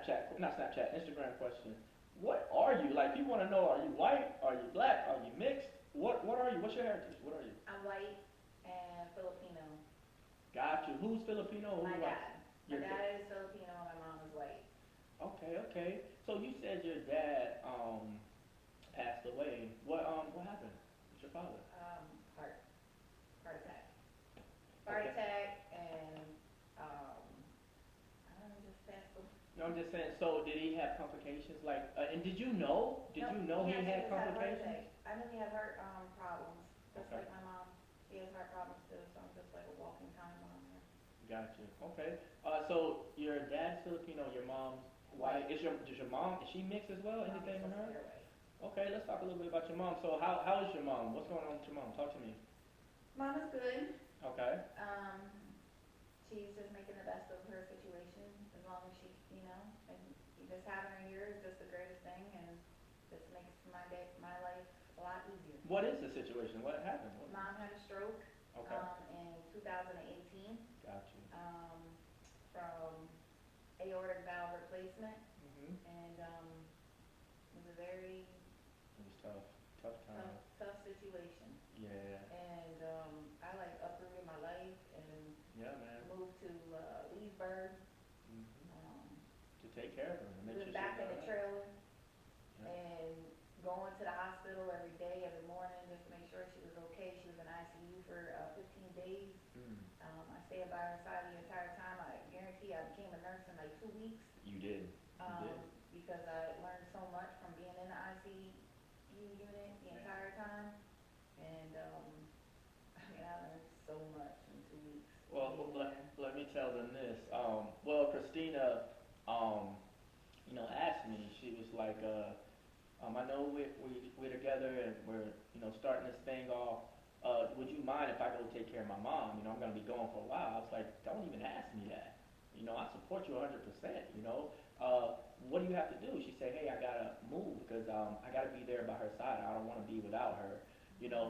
Instagram question. What are you? Like, people want to know, are you white? Are you black? Are you mixed? What are you? What's your heritage? What are you? I'm white and Filipino. Got you. Who's Filipino? My Who's white? dad. My Your dad. dad is Filipino and my mom is white. Okay, okay. So you said your dad passed away. What happened? What's your father? Um, heart, heart attack. Heart Okay. attack and, um, I don't know, just passed away. No, I'm just saying. So did he have complications? Like, and did you know? Did Nope, you know he he actually had just had a heart complications? attack. I knew he had heart, problems, just Okay. like my mom. She has heart problems too, so I'm just like a walking time bomb here. Gotcha. Okay. So your dad's Filipino, your mom's white. White. Is your mom? Is she mixed as well? Mom's Anything with just her? clear white. Okay. Let's talk a little bit about your mom. So how is your mom? What's going on with your mom? Talk to me. Mom is good. Okay. Um, she's just making the best of her situation as long as she, and just having her here is just the greatest thing and just makes my life a lot easier. What is the situation? What happened? What? Mom had a stroke, Okay. in 2018, Gotcha. from aortic valve replacement Mhm. and, it was a very It was tough. Tough time. tough situation. Yeah. And, I like uprooted my life and Yeah, man. moved to, Leesburg, Mhm. um, To take care of her and make was sure she was back in all the right. trailer Yeah. and going to the hospital every day, every morning, just to make sure she was okay. She was in ICU for 15 days. Mm. I stayed by her side the entire time. I guarantee I became a nurse in like 2 weeks, You did. You did. because I learned so much from being in the ICU unit the Yeah. entire time. And I mean, I learned so much in 2 weeks Well, being let, there. let me tell them this. Well, Christina, um, asked me. She was like, I know we're together and we're, starting this thing off. Would you mind if I go take care of my mom? I'm gonna be gone for a while. I was like, don't even ask me that. I support you 100%. What do you have to do? She said, hey, I gotta move because I gotta be there by her side. I don't want to be without her.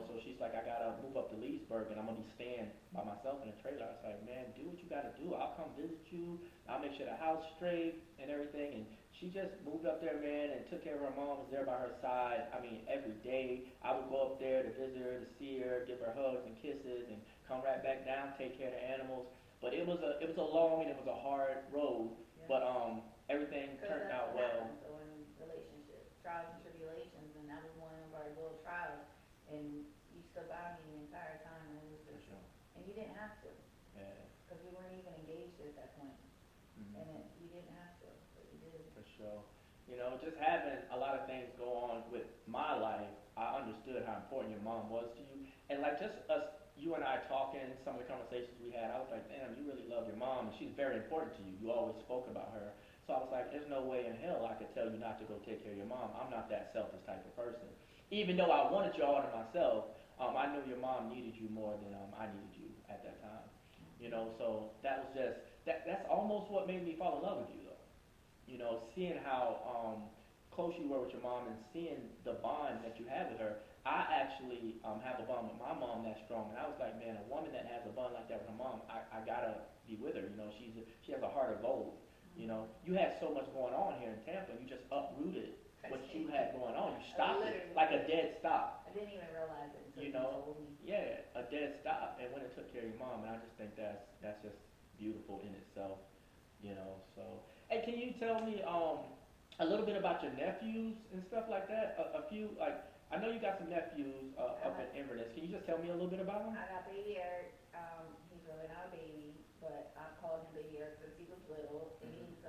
So she's like, I gotta move up to Leesburg and I'm gonna be staying by myself in a trailer. I was like, man, do what you gotta do. I'll come visit you. I'll make sure the house straight and everything. And she just moved up there, man, and took care of her mom. Was there by her side. I mean, every day I would go up there to visit her, to see her, give her hugs and kisses, and come right back down, take care of the animals. But it was a long and it was a hard road. Yes. But everything Because turned that's out what well. happens, so in relationships, trials and tribulations, and that was one of our little trials. And you stood by me the entire time, and it was For just, sure. and you didn't have to, Yeah. because we weren't even engaged at that point. Mhm. And you didn't have to, but you did. For sure. Just having a lot of things go on with my life, I understood how important your mom was to you. And like just us, you and I talking, some of the conversations we had, I was like, damn, you really love your mom, and she's very important to you. You always spoke about her. So I was like, there's no way in hell I could tell you not to go take care of your mom. I'm not that selfish type of person. Even though I wanted you all to myself, I knew your mom needed you more than I needed you at that time. So that was just that's almost what made me fall in love with you though. Seeing how close you were with your mom and seeing the bond that you had with her. I actually have a bond with my mom that strong, and I was like, man, a woman that has a bond like that with her mom, I gotta be with her. She has a heart of gold. You had so much going on here in Tampa, you just uprooted what you had going on. You stopped it like a dead stop. I didn't even realize it until You you know, told me. yeah, a dead stop, and when it took care of your mom, and I just think that's just beautiful in itself. So hey, can you tell me a little bit about your nephews and stuff like that? A few like I know you got some nephews up in Inverness. Can you just tell me a little bit about them? I got baby Eric. He's really not a baby, but I called him baby Eric since he was little. And Mhm. he's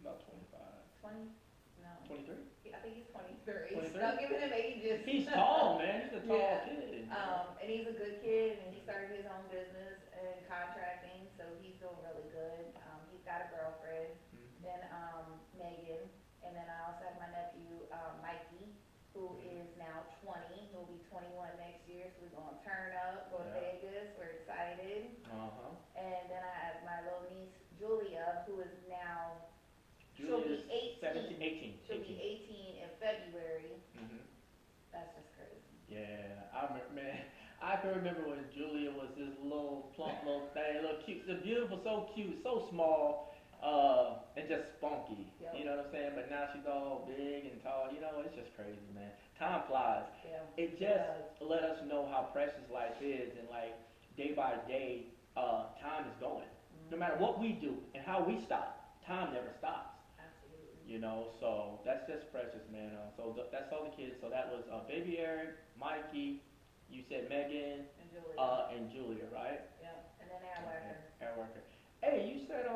About 25. 20. No, 23? I think he's 23. 23? Stop giving him ages. He's tall, man. He's a tall Yeah. kid. And he's a good kid, and he started his own business in contracting, so he's doing really good. He's got a girlfriend, Mhm. then Megan, and then I also have my nephew Mikey, who Mhm. is now 20. He'll be 21 next year, so we're gonna turn up, go to Yeah. Vegas. We're excited. Uh-huh. And then I have my little niece Julia, who is now she'll Julia's be 18. 17, 18. She'll be 18 in February. Mhm. That's just crazy. Yeah, I remember, man. I can remember when Julia was this little plump little thing, little cute, so beautiful, so cute, so small. And and just spunky. Yep. You know what I'm saying? But now she's all big and tall. You know, it's just crazy, man. Time flies. Yeah. It just let us know how precious life is, and like day by day, time is going. No matter what we do and how we stop, time never stops. Absolutely. You know, so that's just precious, man. That's all the kids. So that was baby Eric, Mikey. You said Megan, And Julia. and Julia, right? Yep. And then air worker. Air worker. Hey, you said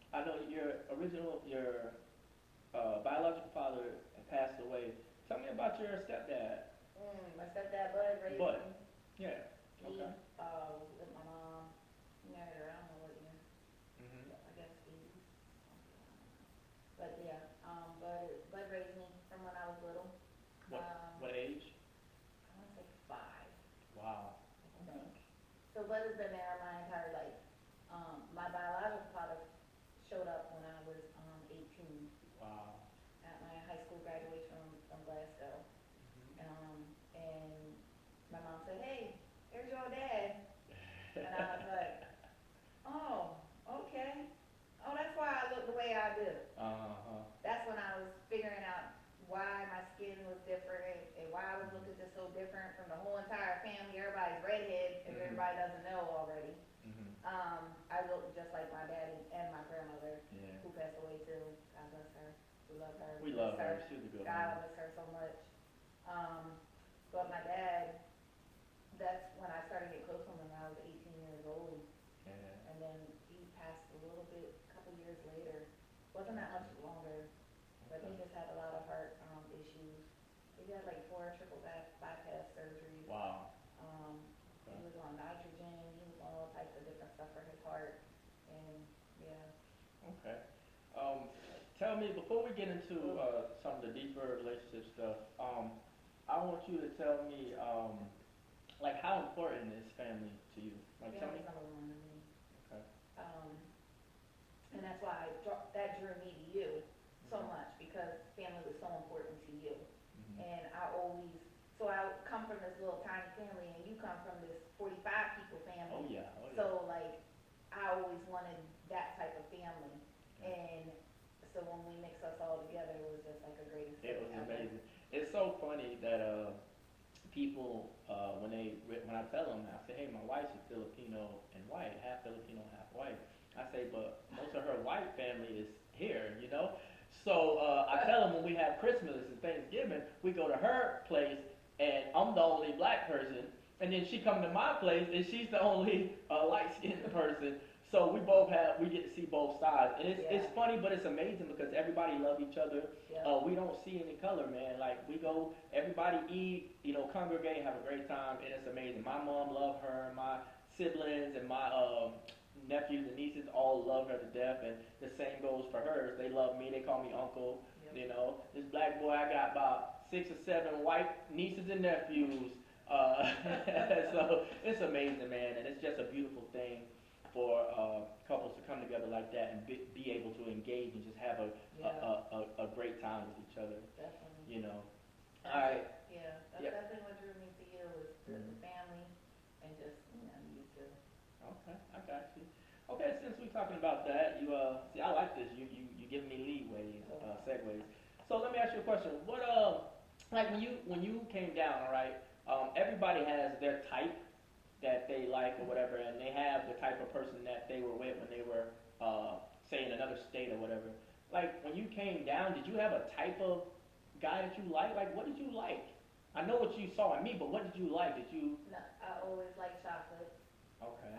I know your biological father passed away. Tell me about your stepdad. My stepdad Bud raised Bud. me. Yeah. He Okay. was with my mom. He married her, I don't know what year. Mhm. I guess 80s. But yeah, Bud raised me from when I was little. What age? I want to say 5, Wow. I think. So Bud has been there my entire life. My biological father showed up when I was 18 Wow. at my high school graduation from Glasgow. And my mom said, "Hey, here's your dad." And I was like, "Oh, okay. Oh, that's why I look the way I do." That's when I was figuring out why my skin was different and why I was looking just so different from the whole entire family. Everybody's redhead, if everybody doesn't know already. I looked just like my dad and my grandmother, Yeah. who passed away too. God bless her. We love her. We love her. She's a good God, one. I miss her so much. But my dad, that's when I started getting close to him when I was 18 years old. Yeah. And then he passed a little bit, a couple years later. Wasn't that much longer, but he just had a lot of heart issues. He had like 4 triple bypass surgeries. Wow. He was on nitrogen, he was on all types of different stuff for his heart, and yeah. Okay. Tell me, before we get into some of the deeper relationship stuff, I want you to tell me, like, how important is family to you? Like, tell me. Family's number one to me. Okay. And that's why that drew me to you so much, because family was so important to you. And so I come from this little tiny family, and you come from this 45 people family. Oh yeah. So like, I always wanted that type of family. And so when we mix us all together, it was just like a greatest thing It was ever. amazing. It's so funny that people when I tell them, I say, hey, my wife's Filipino and white, half Filipino, half white. I say, but most of her white family is here, you know. So I tell them when we have Christmas and Thanksgiving, we go to her place, and I'm the only black person, and then she come to my place, and she's the only light-skinned person. So we get to see both sides, and it's funny, but it's amazing because everybody love each other. Yeah. We don't see any color, man. Like, we go, everybody eat, you know, congregate, have a great time, and it's amazing. My mom love her, my siblings and my nephews and nieces all love her to death, and the same goes for hers. They love me. They call me uncle. Yep. You know, this black boy, I got about 6 or 7 white nieces and nephews. So it's amazing, man, and it's just a beautiful thing for couples to come together like that and be able to engage and just have a great time with each other. Definitely. You know. All right. Yeah, that's definitely what drew me to you, was the family and just, you two. Okay, I got you. Okay, since we're talking about that, you see, I like this. You give me leeway, segues. So let me ask you a question. What like when you came down, all right? Everybody has their type that they like or whatever, and they have the type of person that they were with when they were, say, in another state or whatever. Like, when you came down, did you have a type of guy that you like? Like, what did you like? I know what you saw in me, but what did you like? Did you? No, I always like chocolate. Okay.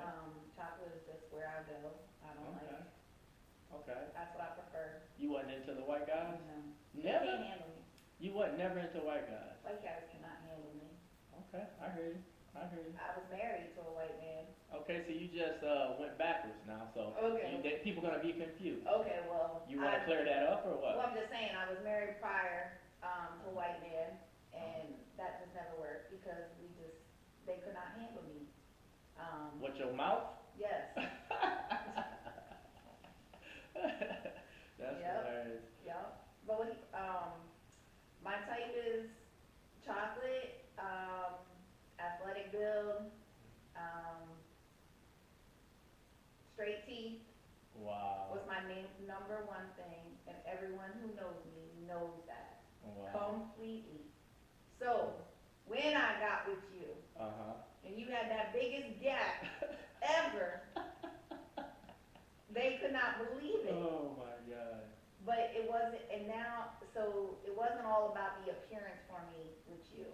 Chocolate is just where I go. I don't like. Okay. That's what I prefer. You wasn't into the white guys? No. Never? They can't handle me. You wasn't never into white guys? White guys cannot handle me. Okay, I hear you. I was married to a white man. Okay, so you just went backwards now, so Okay. people gonna be confused. Okay, well. You wanna clear that up or what? Well, I'm just saying, I was married prior to a white man, and that just never worked because they could not handle me. With your mouth? Yes. That's hilarious. Yep. But my type is chocolate, athletic build, straight teeth. Wow. Was my number one thing, and everyone who knows me knows that. Wow. Completely. So, when I got with you, and you had that biggest gap ever, they could not believe it. Oh my God. But it wasn't, and now, so it wasn't all about the appearance for me with you.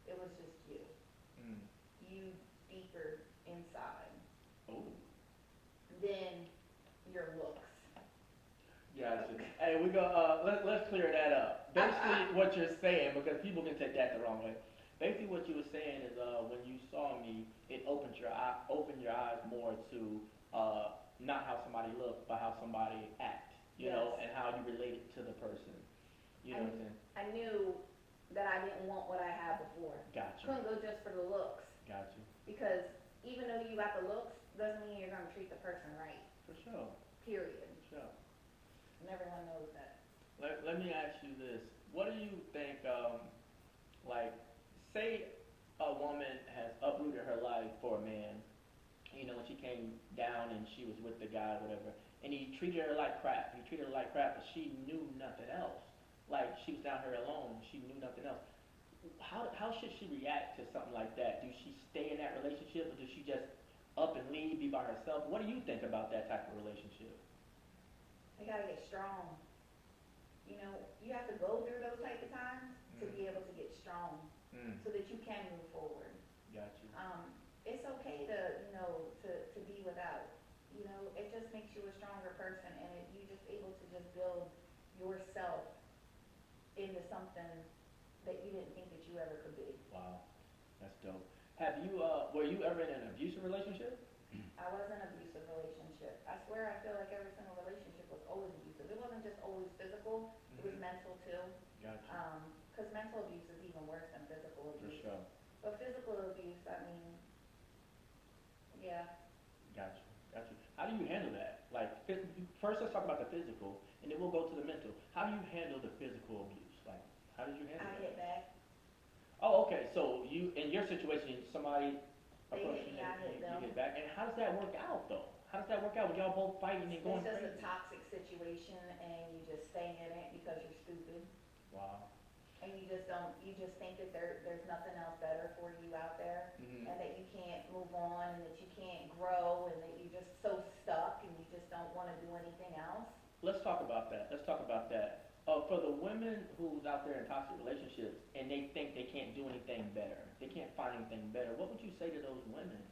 It was just you. Mm. You deeper inside Oh. than your looks. Gotcha. Hey, we go. Let's clear that up. Basically, what you're saying, because people can take that the wrong way. Basically, what you were saying is, when you saw me, it opened your eyes more to not how somebody looked, but how somebody act. You know, Yes. and how you related to the person. You know what I'm saying? I knew that I didn't want what I had before. Gotcha. Couldn't go just for the looks. Gotcha. Because even though you got the looks, doesn't mean you're gonna treat the person right. For sure. Period. For sure. And everyone knows that. Let me ask you this. What do you think, like, say a woman has uprooted her life for a man, you know, and she came down and she was with the guy, whatever, and he treated her like crap. He treated her like crap, but she knew nothing else. Like, she was down here alone. She knew nothing else. How should she react to something like that? Do she stay in that relationship, or does she just up and leave, be by herself? What do you think about that type of relationship? They gotta get strong. You know, you have to go through those type of times to be able to get strong, so that you can move forward. Got you. It's okay to, you know, to be without. You know, it just makes you a stronger person, and you just able to just build yourself into something that you didn't think that you ever could be. Wow, that's dope. Have you, were you ever in an abusive relationship? I was in an abusive relationship. I swear I feel like every single relationship was always abusive. It wasn't just always physical, it was mental too. Gotcha. Cause mental abuse is even worse than physical For abuse. sure. But physical abuse, I mean, yeah. Gotcha. Gotcha. How do you handle that? Like, first let's talk about the physical, and then we'll go to the mental. How do you handle the physical abuse? Like, how did you handle I that? hit back. Oh, okay. So you, in your situation, somebody They approached hit you me, I and hit you them. hit back. And how does that work out though? How does that work out when y'all both fighting and going It's just crazy? a toxic situation, and you just stay in it because you're stupid. Wow. And you just don't, you just think that there's nothing else better for you out there, Mm-hmm. and that you can't move on, and that you can't grow, and that you're just so stuck, and you just don't wanna do anything else. Let's talk about that. Let's talk about that. For the women who's out there in toxic relationships and they think they can't do anything better, they can't find anything better, what would you say to those women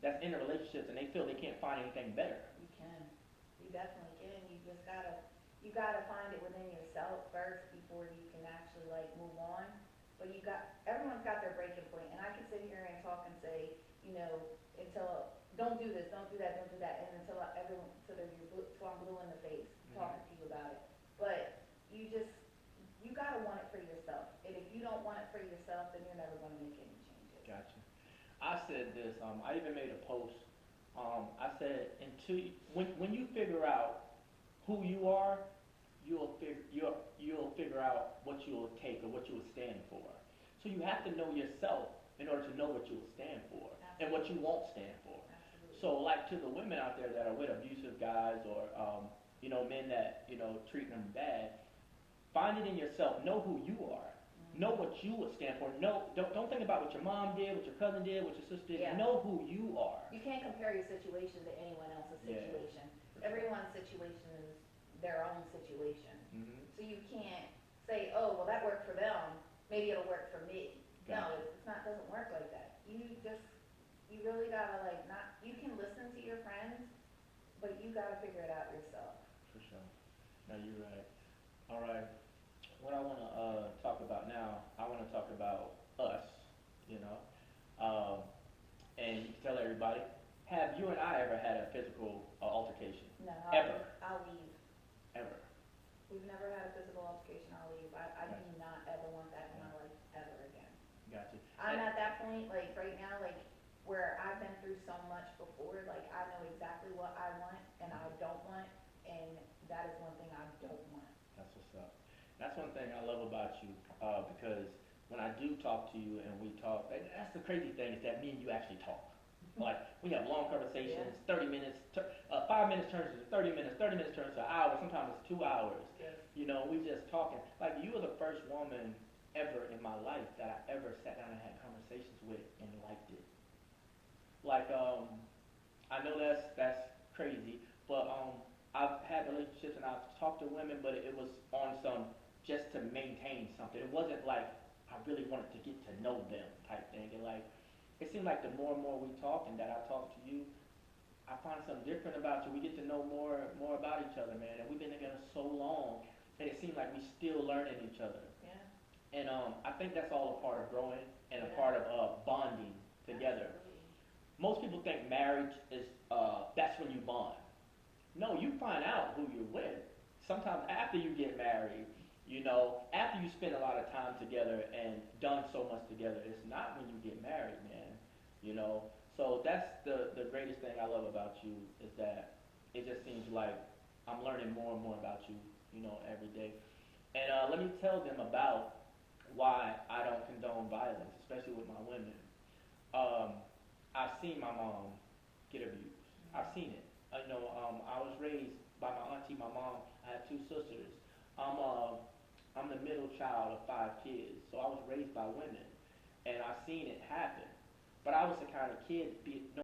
that's in the relationships and they feel they can't find anything better? You can, you definitely can, you gotta find it within yourself first before you can actually like move on. But everyone's got their breaking point, and I can sit here and talk and say, you know, don't do this, don't do that, don't do that, and until I'm blue in the face talking to you about it. But you gotta want it for yourself, and if you don't want it for yourself, then you're never gonna make any changes. Gotcha. I said this, I even made a post, I said, when you figure out who you are, you'll figure out what you'll take or what you will stand for. So you have to know yourself in order to know what you will stand for and what you won't stand for. Absolutely. So like to the women out there that are with abusive guys or you know, men that, you know, treat them bad, find it in yourself. Know who you are. Know what you would stand for. Don't think about what your mom did, what your cousin did, what your sister did. Yeah. Know who you are. You can't compare your situation to anyone else's Yeah. situation. For sure. Everyone's situation is their own situation. Mm-hmm. So you can't say, oh, well, that worked for them, maybe it'll work for me. Gotcha. No, doesn't work like that. You really gotta you can listen to your friends, but you gotta figure it out yourself. For sure. No, you're right. All right. What I want to talk about now, I want to talk about us, you know. And you can tell everybody, have you and I ever had a physical altercation? No, Ever. I'll leave. Ever. We've never had a physical altercation, I'll leave. I do Gotcha. not ever want that in my life ever again. Gotcha. I'm at that point, like, right now, like, where I've been through so much before, like, I know exactly what I want and I don't want, and that is one thing I don't want. That's what's up. That's one thing I love about you, because when I do talk to you and we talk, that's the crazy thing is that me and you actually talk. Like, we have long conversations, 30 minutes, 5 minutes turns into 30 minutes, 30 minutes turns to an hour, sometimes it's 2 hours. Yes. You know, we just talking. Like, you were the first woman ever in my life that I ever sat down and had conversations with and liked it. Like, I know that's crazy, but I've had relationships and I've talked to women, but it was on some just to maintain something. It wasn't like I really wanted to get to know them type thing. And like, it seemed like the more and more we talk and that I talk to you, I find something different about you. We get to know more about each other, man. And we've been together so long, and it seems like we still learning each other. Yeah. And I think that's all a part of growing and a Yeah. part of bonding together. Absolutely. Most people think marriage is that's when you bond. No, you find out who you're with. Sometimes after you get married, you know, after you spend a lot of time together and done so much together, it's not when you get married, man. You know, so that's the greatest thing I love about you is that it just seems like I'm learning more and more about you, you know, every day. And let me tell them about why I don't condone violence, especially with my women. Um, I've seen my mom get abused. I've seen it. I was raised by my auntie, my mom. I have two sisters. I'm uh, I'm the middle child of 5 kids, so I was raised by women, and I've seen it happen. But I was the kind of kid,